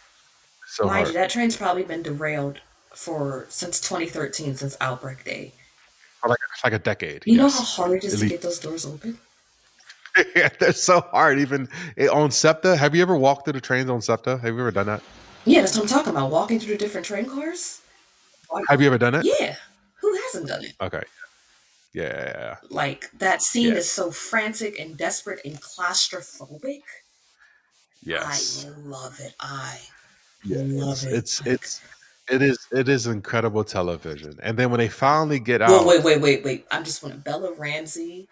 S2: It's so
S1: Mind you,
S2: hard.
S1: that train's probably been derailed for since 2013, since Outbreak Day.
S2: For like it's like a decade.
S1: You know how
S2: Yes,
S1: hard it is
S2: at
S1: to
S2: least.
S1: get those doors open?
S2: Yeah, they're so hard. Even on SEPTA, have you ever walked through the trains on SEPTA? Have you ever done that?
S1: Yeah, that's what I'm talking about. Walking through the different train cars. Like,
S2: Have you ever done it?
S1: yeah, who hasn't done it?
S2: Okay. Yeah. Yeah.
S1: Like that scene
S2: Yeah.
S1: is so frantic and desperate and claustrophobic. I
S2: Yes.
S1: love it. I
S2: Yeah.
S1: love
S2: It's
S1: it.
S2: it's
S1: Like,
S2: it's it is incredible television. And then when they finally get
S1: well, wait,
S2: out,
S1: wait, wait, wait. I'm just want Bella Ramsey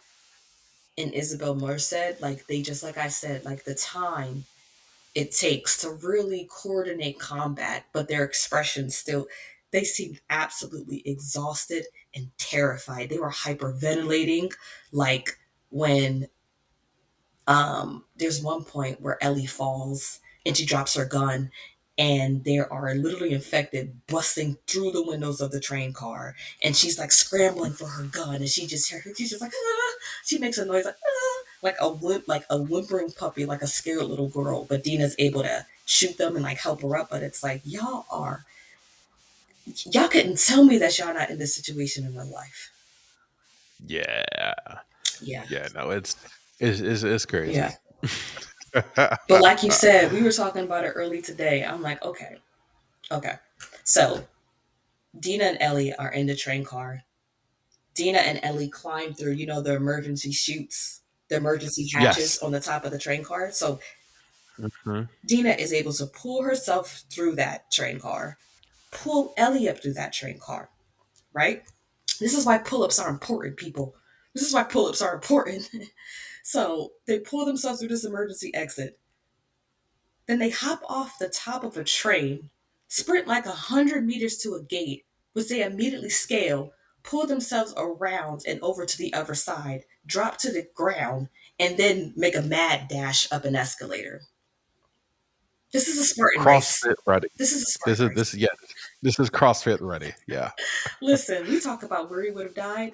S1: and Isabel Merced, like they just like I said, like the time it takes to really coordinate combat, but their expressions still they seemed absolutely exhausted and terrified. They were hyperventilating, like when there's one point where Ellie falls and she drops her gun, and there are literally infected busting through the windows of the train car, and she's like scrambling for her gun, and she's just like she makes a noise like like a whimpering puppy, like a scared little girl. But Dina's able to shoot them and like help her up. But it's like y'all couldn't tell me that y'all not in this situation in real life.
S2: yeah,
S1: Yeah,
S2: yeah, no, it's
S1: yeah.
S2: crazy.
S1: But like you said, we were talking about it early today. I'm like, okay, okay. So Dina and Ellie are in the train car. Dina and Ellie climb through, the emergency chutes, the emergency hatches
S2: Yes.
S1: on the top of the train car. So
S2: Mhm.
S1: Dina is able to pull herself through that train car, pull Ellie up through that train car, right? This is why pull ups are important, people. This is why pull ups are important. So they pull themselves through this emergency exit. Then they hop off the top of a train, sprint like 100 meters to a gate, which they immediately scale, pull themselves around and over to the other side, drop to the ground, and then make a mad dash up an escalator. This is a Spartan race.
S2: CrossFit ready.
S1: This is a
S2: This
S1: Spartan
S2: is
S1: race.
S2: this yeah. This is CrossFit ready. Yeah.
S1: Listen, we talk about where he would have died.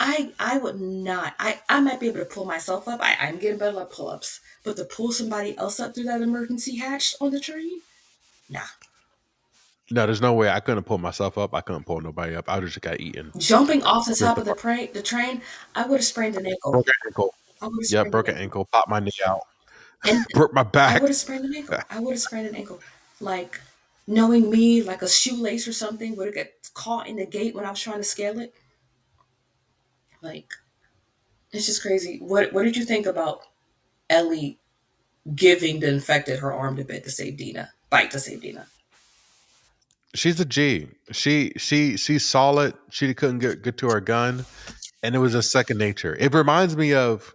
S1: I would not. I might be able to pull myself up. I'm getting better at pull ups. But to pull somebody else up through that emergency hatch on the train? Nah.
S2: No, there's no way I couldn't pull myself up. I couldn't pull nobody up. I just got eaten.
S1: Jumping off the
S2: Rip
S1: top of
S2: apart.
S1: the train, I would have sprained an ankle.
S2: Broken ankle.
S1: I would have
S2: Yep,
S1: sprained an
S2: broke an
S1: ankle.
S2: ankle, popped my knee out,
S1: And
S2: broke my
S1: I would
S2: back.
S1: have sprained an ankle. I would have sprained an ankle. Like, knowing me, like a shoelace or something would have got caught in the gate when I was trying to scale it. Like, it's just crazy. What did you think about Ellie giving the infected her arm to bite to save Dina? Bite to save Dina.
S2: She's a G. She's solid. She couldn't get to her gun, and it was a second nature. It reminds me of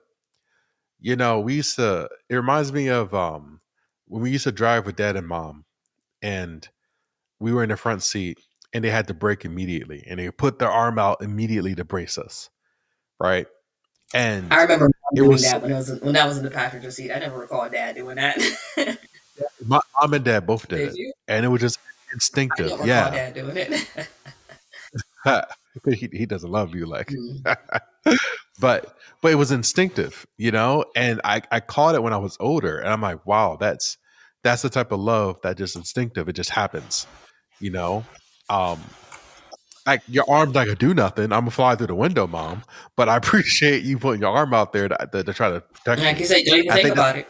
S2: we used to. It reminds me of when we used to drive with dad and mom, and we were in the front seat, and they had to brake immediately, and they put their arm out immediately to brace us, right?
S1: I
S2: And
S1: remember mom
S2: it
S1: doing
S2: was
S1: that when I was in the passenger seat. I never recall dad doing that.
S2: my mom and dad both did
S1: Did
S2: it,
S1: you?
S2: and it was just
S1: I don't
S2: instinctive.
S1: recall
S2: Yeah,
S1: dad doing it.
S2: he doesn't love you like,
S1: Mm.
S2: but it was instinctive, and I caught it when I was older, and I'm like, wow, that's the type of love that just instinctive. It just happens, you know. Um, like your arm's not gonna do nothing. I'm gonna fly through the window, mom. But I appreciate you putting your arm out there to try to protect
S1: Like you
S2: me.
S1: said, don't even
S2: I
S1: think
S2: think that
S1: about it.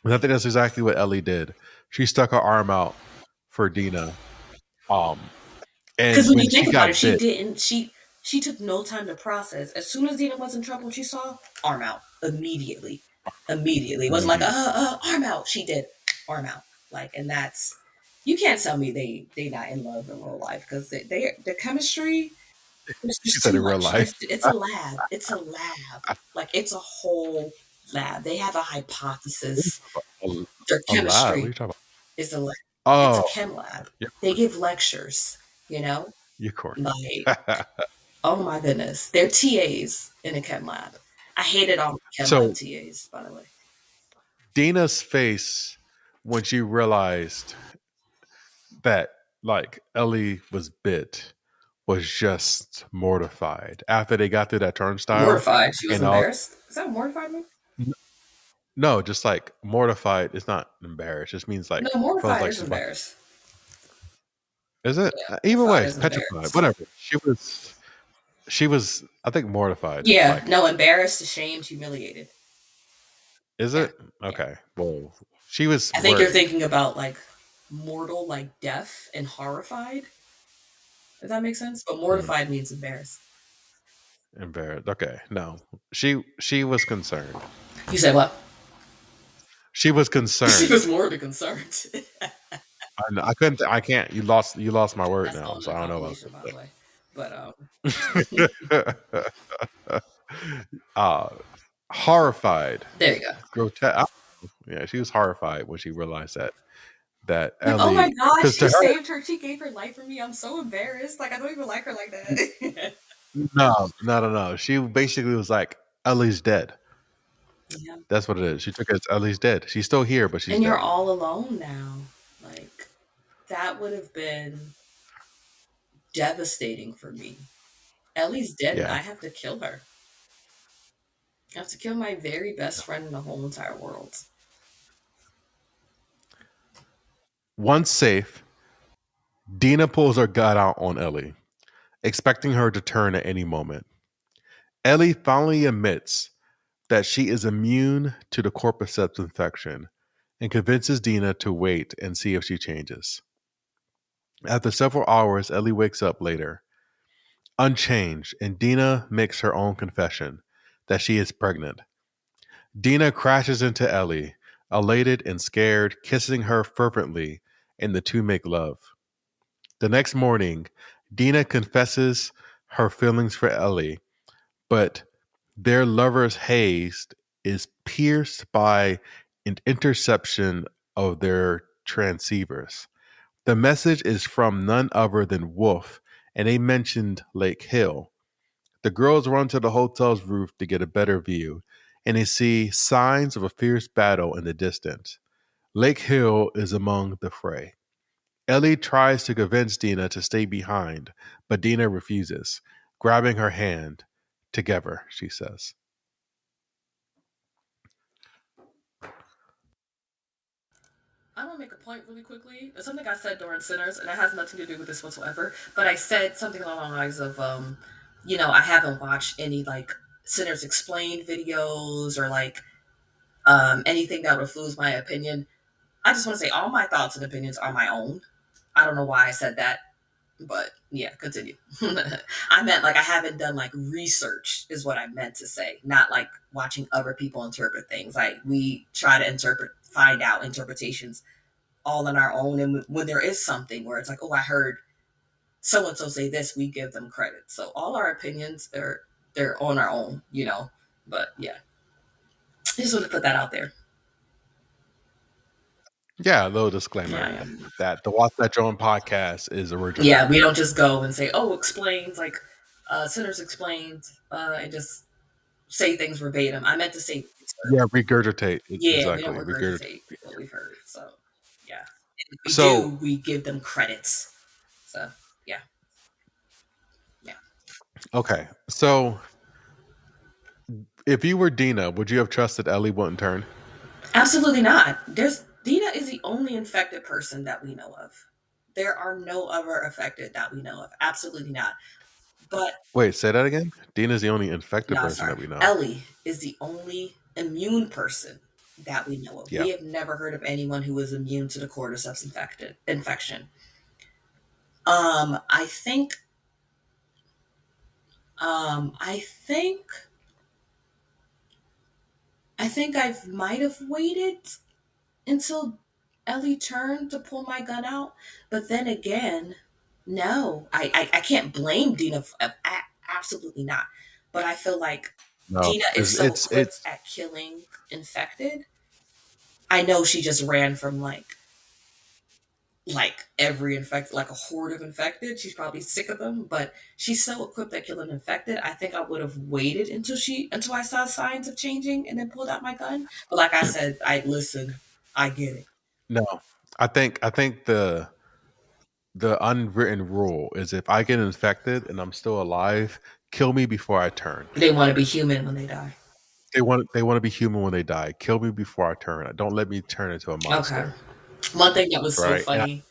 S2: I think that's exactly what Ellie did. She stuck her arm out for Dina. Um,
S1: Because
S2: and
S1: when you
S2: when
S1: think
S2: she
S1: about it,
S2: got
S1: she
S2: bit,
S1: didn't. She took no time to process. As soon as Dina was in trouble, she saw arm out immediately. Immediately, it wasn't like
S2: immediately,
S1: arm out. She did arm out. Like, and that's you can't tell me they not in love in real life because they the chemistry. There's
S2: she
S1: just
S2: said
S1: too
S2: in real
S1: much.
S2: life,
S1: It's a lab. It's a lab. Like it's a whole lab. They have a hypothesis.
S2: a,
S1: Their
S2: a lab. What are you
S1: chemistry
S2: talking
S1: is a lab.
S2: about?
S1: It's a
S2: Oh,
S1: chem lab.
S2: you're
S1: They
S2: corny.
S1: give lectures. You know,
S2: You're corny.
S1: like oh my goodness, they're TAs in a chem lab. I hated all my chem lab
S2: So
S1: TAs, by the way.
S2: Dina's face when she realized that like Ellie was bit was just mortified after they got through that turnstile
S1: Mortified. She was
S2: and all.
S1: embarrassed. Is that mortified me?
S2: No, just like mortified. It's not embarrassed. It just means
S1: No,
S2: like feels
S1: mortified
S2: like
S1: is
S2: she's about.
S1: embarrassed.
S2: Is it?
S1: Yeah,
S2: Either
S1: mortified
S2: way,
S1: is
S2: petrified.
S1: embarrassed.
S2: Whatever. She was. I think mortified.
S1: Yeah,
S2: Like,
S1: no, embarrassed, ashamed, humiliated.
S2: is
S1: Yeah,
S2: it
S1: yeah.
S2: okay? Well, she was
S1: I think you're
S2: worried,
S1: thinking about like mortal, like deaf and horrified. Does that make sense? But
S2: mm,
S1: mortified means embarrassed.
S2: embarrassed. Okay, no, she was concerned.
S1: You said what?
S2: She was
S1: She
S2: concerned.
S1: was more than concerned.
S2: I couldn't. I can't. You lost my word
S1: That's
S2: now,
S1: all in
S2: so
S1: the
S2: I don't know
S1: compilation, by the way. But
S2: about it. uh, horrified,
S1: there you go.
S2: grotesque. Yeah, she was horrified when she realized that
S1: Like, oh my
S2: Ellie,
S1: gosh,
S2: because to
S1: she
S2: her,
S1: saved her. She gave her life for me. I'm so embarrassed. Like, I don't even like her like that.
S2: no. She basically was like, Ellie's dead.
S1: Yeah.
S2: That's what it is. She took it as Ellie's dead. She's still here, but she's
S1: And you're
S2: dead.
S1: all alone now. Like, that would have been devastating for me. Ellie's dead, and I
S2: Yeah.
S1: have to kill her. I have to kill my very best friend in the whole entire world.
S2: Once safe, Dina pulls her gun out on Ellie, expecting her to turn at any moment. Ellie finally admits that she is immune to the cordyceps infection and convinces Dina to wait and see if she changes. After several hours, Ellie wakes up later, unchanged, and Dina makes her own confession that she is pregnant. Dina crashes into Ellie, elated and scared, kissing her fervently, and the two make love. The next morning, Dina confesses her feelings for Ellie, but their lover's haze is pierced by an interception of their transceivers. The message is from none other than Wolf, and they mentioned Lake Hill. The girls run to the hotel's roof to get a better view, and they see signs of a fierce battle in the distance. Lake Hill is among the fray. Ellie tries to convince Dina to stay behind, but Dina refuses, grabbing her hand. Together, she says.
S1: I want to make a point really quickly. It's something I said during Sinners, and it has nothing to do with this whatsoever. But I said something along the lines of, I haven't watched any like Sinners Explained videos or like anything that refutes my opinion. I just want to say all my thoughts and opinions are my own. I don't know why I said that, but yeah, continue. I meant like I haven't done like research, is what I meant to say, not like watching other people interpret things. Like we try to interpret, find out interpretations all on our own. And when there is something where it's like, oh, I heard so and so say this, we give them credit. So all our opinions are they're on our own, you know. But yeah, I just want to put that out there.
S2: Yeah, a little
S1: Yeah,
S2: disclaimer
S1: yeah.
S2: that the Watch That Drone podcast is
S1: Yeah,
S2: original.
S1: we don't just go and say, "Oh, explains like Sinners Explained," and just say things verbatim. I meant to say research.
S2: Yeah, regurgitate.
S1: Yeah, we don't
S2: Exactly. Regurgitate.
S1: regurgitate what we've heard. So yeah, and if we
S2: So,
S1: do, we give them credits. So yeah, yeah,
S2: okay. So, if you were Dina, would you have trusted Ellie wouldn't turn?
S1: absolutely not. There's Dina is the only infected person that we know of. There are no other affected that we know of. Absolutely not. But
S2: Wait, say that again? Dina's the only infected
S1: no,
S2: person
S1: sorry.
S2: that we know.
S1: Ellie is the only immune person that we know of.
S2: Yeah.
S1: We have never heard of anyone who was immune to the cordyceps infection. I think, I think, I might have waited until Ellie turned to pull my gun out, but then again, no, I can't blame Dina. Absolutely not. But I feel like
S2: No,
S1: Dina is
S2: because
S1: so
S2: it's
S1: equipped
S2: it's
S1: at killing infected. I know she just ran from like every infected, like a horde of infected. She's probably sick of them, but she's so equipped at killing infected. I think I would have waited until I saw signs of changing and then pulled out my gun. But like I said, I listen. I get it.
S2: no. I think the unwritten rule is if I get infected and I'm still alive, kill me before I turn.
S1: They want to be human when they die.
S2: They want to be human when they die. Kill me before I turn. Don't let me turn into a
S1: Okay.
S2: monster.
S1: One thing that was so
S2: Right? And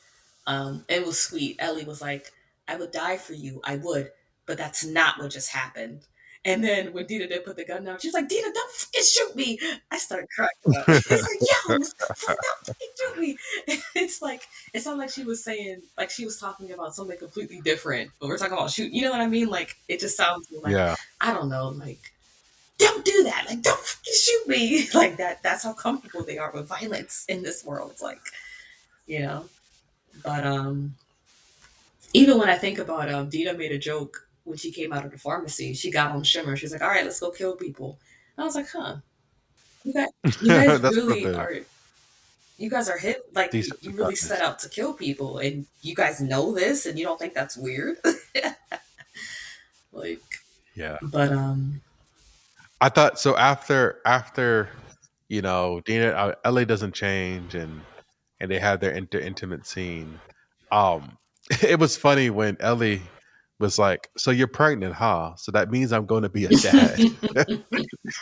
S1: funny, it was sweet. Ellie was like, "I would die for you. I would, but that's not what just happened." And then when Dina did put the gun down, she was like, "Dina, don't fucking shoot me!" I started cracking up. It's like, "Yo, don't fucking shoot me!" It's like it sounded like she was saying, like she was talking about something completely different, but we're talking about shoot. You know what I mean? Like it just sounds like
S2: yeah.
S1: I don't know, like don't do that. Like don't fucking shoot me. Like that. That's how comfortable they are with violence in this world. It's like you know. But even when I think about Dita made a joke when she came out of the pharmacy. She got on Shimmer. She's like, "All right, let's go kill people." And I was like, "Huh? You guys, you guys
S2: That's for
S1: really
S2: the
S1: are. You guys are hit like you really set
S2: desensitized.
S1: out to kill people, and you guys know this, and you don't think that's weird." Like,
S2: Yeah.
S1: but
S2: I thought so after Dina LA doesn't change and they had their intimate scene. It was funny when Ellie was like, "So you're pregnant, huh? So that means I'm going to be a dad."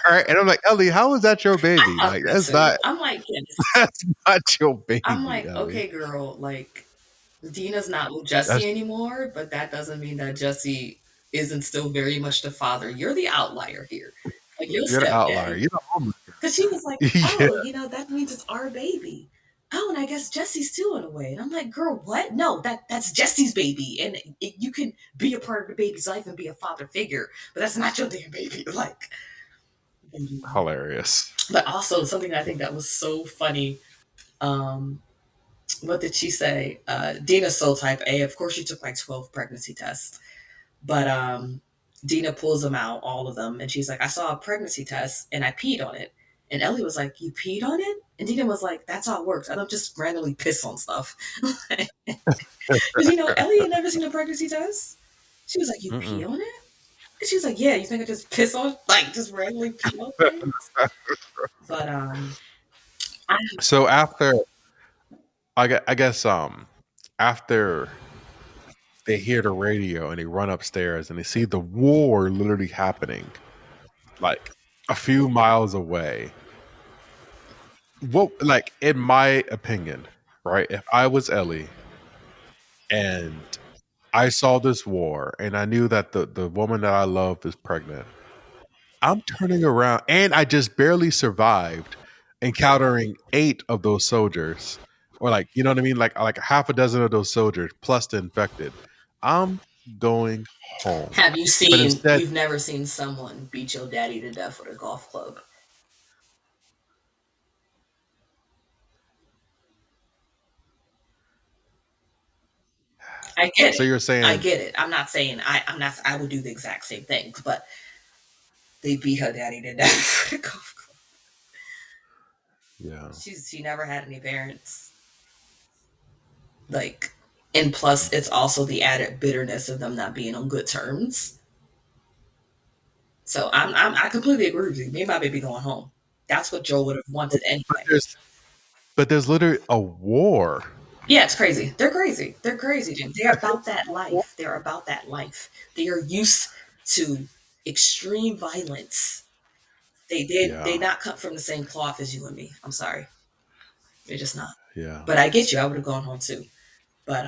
S2: Right? And I'm like, "Ellie, how is that your
S1: I
S2: baby?
S1: thought
S2: Like
S1: that
S2: that's
S1: too.
S2: not
S1: I'm like, yes.
S2: that's not your
S1: I'm
S2: baby,
S1: like,
S2: Ellie."
S1: okay, girl, like Dina's not with Jesse
S2: That's
S1: anymore, but that doesn't mean that Jesse isn't still very much the father. You're the outlier here. Like your
S2: you're the outlier.
S1: stepdaddy.
S2: You're the homemaker.
S1: Because she was like,
S2: Yeah,
S1: oh, that means it's our baby. Oh, and I guess Jesse's too in a way. And I'm like, girl, what? No, that's Jesse's baby. And you can be a part of the baby's life and be a father figure, but that's not your damn baby. Like,
S2: hilarious.
S1: but also something that I think that was so funny. Um, what did she say? Dina's soul type A. Of course, she took like 12 pregnancy tests. But Dina pulls them out, all of them, and she's like, I saw a pregnancy test and I peed on it. And Ellie was like, you peed on it? And Dina was like, that's how it works. I don't just randomly piss on stuff. Because, Ellie had never seen a pregnancy test. She was like, you pee
S2: Mm-mm.
S1: on it? And she was like, yeah, you think I just piss on, like, just randomly pee on things? But, I,
S2: So after I guess after they hear the radio and they run upstairs and they see the war literally happening like a few miles away. What, like, in my opinion, right? If I was Ellie and I saw this war and I knew that the woman that I love is pregnant, I'm turning around, and I just barely survived encountering 8 of those soldiers, or like, you know what I mean, like half a dozen of those soldiers plus the infected. I'm going home,
S1: Have you
S2: but
S1: seen?
S2: instead,
S1: You've never seen someone beat your daddy to death with a golf club. I get
S2: so
S1: it.
S2: you're
S1: I
S2: saying,
S1: get it. I'm not saying I'm not. I would do the exact same things, but they beat her daddy to death with a golf club.
S2: yeah,
S1: She never had any parents. Like, and plus, it's also the added bitterness of them not being on good terms. So I completely agree with you. Me and my baby going home. That's what Joe would have
S2: but,
S1: wanted
S2: but
S1: anyway.
S2: there's literally a war.
S1: Yeah, it's crazy. They're crazy. They're crazy, Jim. They're about that life. They're about that life. They are used to extreme violence. They
S2: Yeah,
S1: not cut from the same cloth as you and me. I'm sorry. They're just not.
S2: yeah.
S1: But I get you. I would have gone home too. But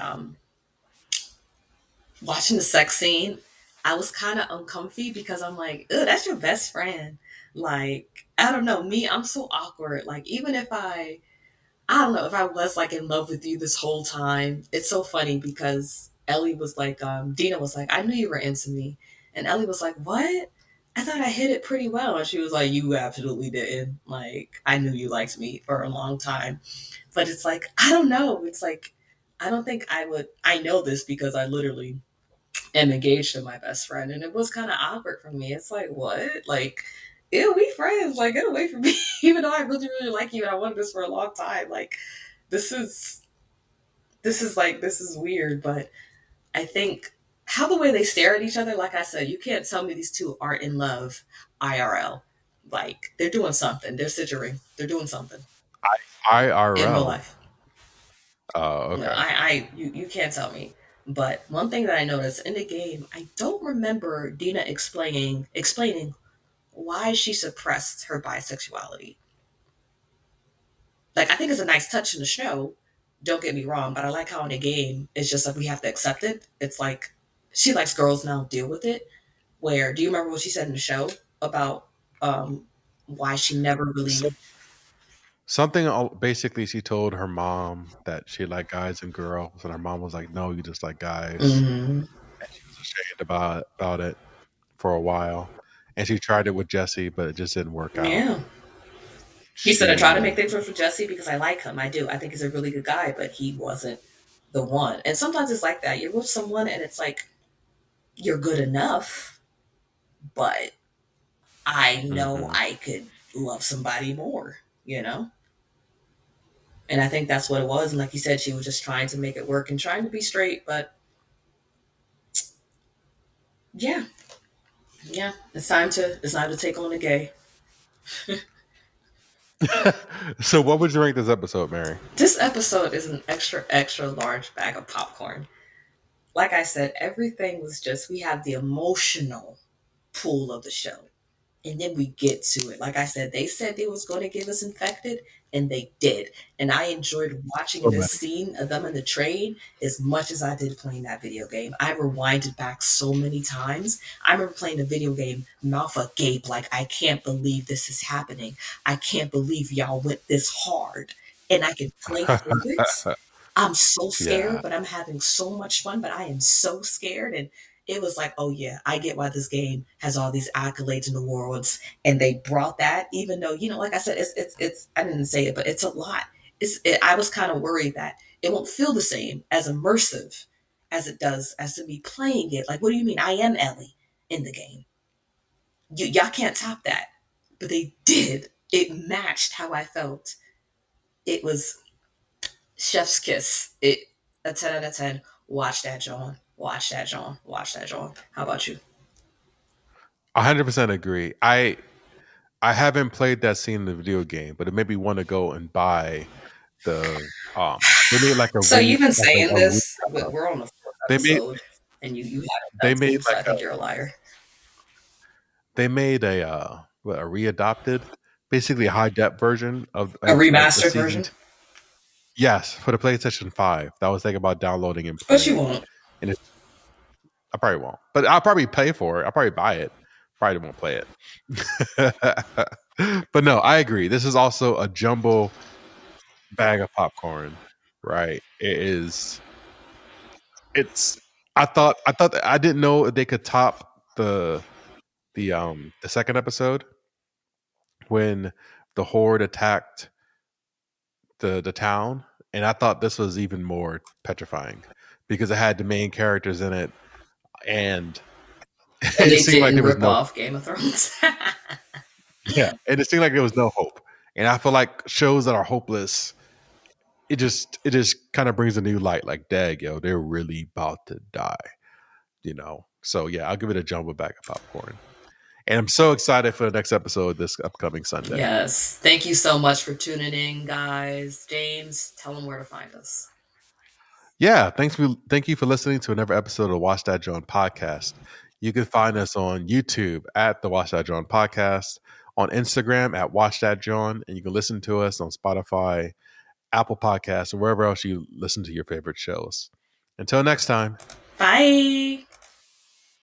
S1: watching the sex scene, I was kind of uncomfy because I'm like, "Ugh, that's your best friend." Like, I don't know, me, I'm so awkward. Like, even if I don't know if I was like in love with you this whole time. It's so funny because Ellie was like, Dina was like, I knew you were into me. And Ellie was like, what? I thought I hit it pretty well. And she was like, you absolutely didn't. Like, I knew you liked me for a long time. But it's like, I don't know. It's like, I don't think I would. I know this because I literally am engaged to my best friend. And it was kind of awkward for me. It's like, what? Like, ew, we friends. Like, get away from me. Even though I really, really like you and I wanted this for a long time. Like, this is this is weird, but I think how the way they stare at each other, like I said, you can't tell me these two aren't in love IRL. Like they're doing something. They're cittering. They're doing something in real
S2: IRL.
S1: life.
S2: Oh,
S1: No,
S2: okay.
S1: you can't tell me. But one thing that I noticed in the game, I don't remember Dina explaining why she suppressed her bisexuality. Like I think it's a nice touch in the show. Don't get me wrong, but I like how in the game it's just like we have to accept it. It's like she likes girls now, deal with it. Where do you remember what she said in the show about um why she never
S2: So,
S1: really
S2: something basically, she told her mom that she liked guys and girls, and her mom was like, "No, you just like guys."
S1: mm-hmm.
S2: And she was ashamed about it for a while, and she tried it with Jesse, but it just didn't work out.
S1: Yeah. He said I try to make
S2: She
S1: things work for Jesse because I like him. I do. I think he's a really good guy, but he wasn't the one. And sometimes it's like that. You're with someone and it's like you're good enough, but I know
S2: Mhm.
S1: I could love somebody more, you know? And I think that's what it was. And like you said, she was just trying to make it work and trying to be straight. But yeah, yeah, it's time to take on a gay.
S2: So what would you rank this episode, Mary?
S1: This episode is an extra extra large bag of popcorn. Like I said, everything was just we have the emotional pool of the show. And then we get to it. Like I said, they said they was going to get us infected, and they did. And I enjoyed watching
S2: So
S1: this
S2: many.
S1: scene of them in the train as much as I did playing that video game. I rewinded back so many times. I remember playing the video game, mouth agape, like I can't believe this is happening. I can't believe y'all went this hard, and I can play through it. I'm so
S2: Yeah.
S1: scared, but I'm having so much fun. But I am so scared, and it was like, oh yeah, I get why this game has all these accolades in the world, and they brought that. Even though like I said, it's I didn't say it, but it's a lot. I was kind of worried that it won't feel the same as immersive as it does as to me playing it. Like, what do you mean? I am Ellie in the game. Y'all can't top that, but they did. It matched how I felt. It was chef's kiss. A 10 out of 10. Watch that, John. Watch that, John. Watch that, John. How about you?
S2: 100% agree. I haven't played that scene in the video game, but it made me want to go and buy the they made like a
S1: So you've been
S2: like
S1: saying
S2: a re
S1: this. We're on the fourth
S2: they made
S1: episode, and you haven't
S2: they
S1: done
S2: made
S1: two. So
S2: like
S1: I think you're a liar.
S2: a what, a readopted, basically a high dep version of
S1: A
S2: like the
S1: remastered
S2: season
S1: version,
S2: yes, for the PlayStation 5. That was thinking about downloading and
S1: but you
S2: playing.
S1: won't.
S2: And I probably won't. But I'll probably pay for it. I'll probably buy it probably won't play it. But no, I agree. This is also a jumbo bag of popcorn, right? It is. It's. I thought that I didn't know they could top the second episode when the horde attacked the town, and I thought this was even more petrifying because it had the main characters in it, and
S1: And
S2: it
S1: they
S2: seemed like
S1: didn't
S2: there was
S1: rip
S2: no
S1: off Game of Thrones.
S2: yeah, and it seemed like there was no hope. And I feel like shows that are hopeless, it just kind of brings a new light. Like, dag, yo, they're really about to die, you know. So yeah, I'll give it a jumbo bag of popcorn. And I'm so excited for the next episode this upcoming Sunday.
S1: Yes. Thank you so much for tuning in, guys. James, tell them where to find us.
S2: Yeah, thank you for listening to another episode of Watch That John podcast. You can find us on YouTube at the Watch That John podcast, on Instagram at Watch That John, and you can listen to us on Spotify, Apple Podcasts, or wherever else you listen to your favorite shows. Until next time.
S1: Bye.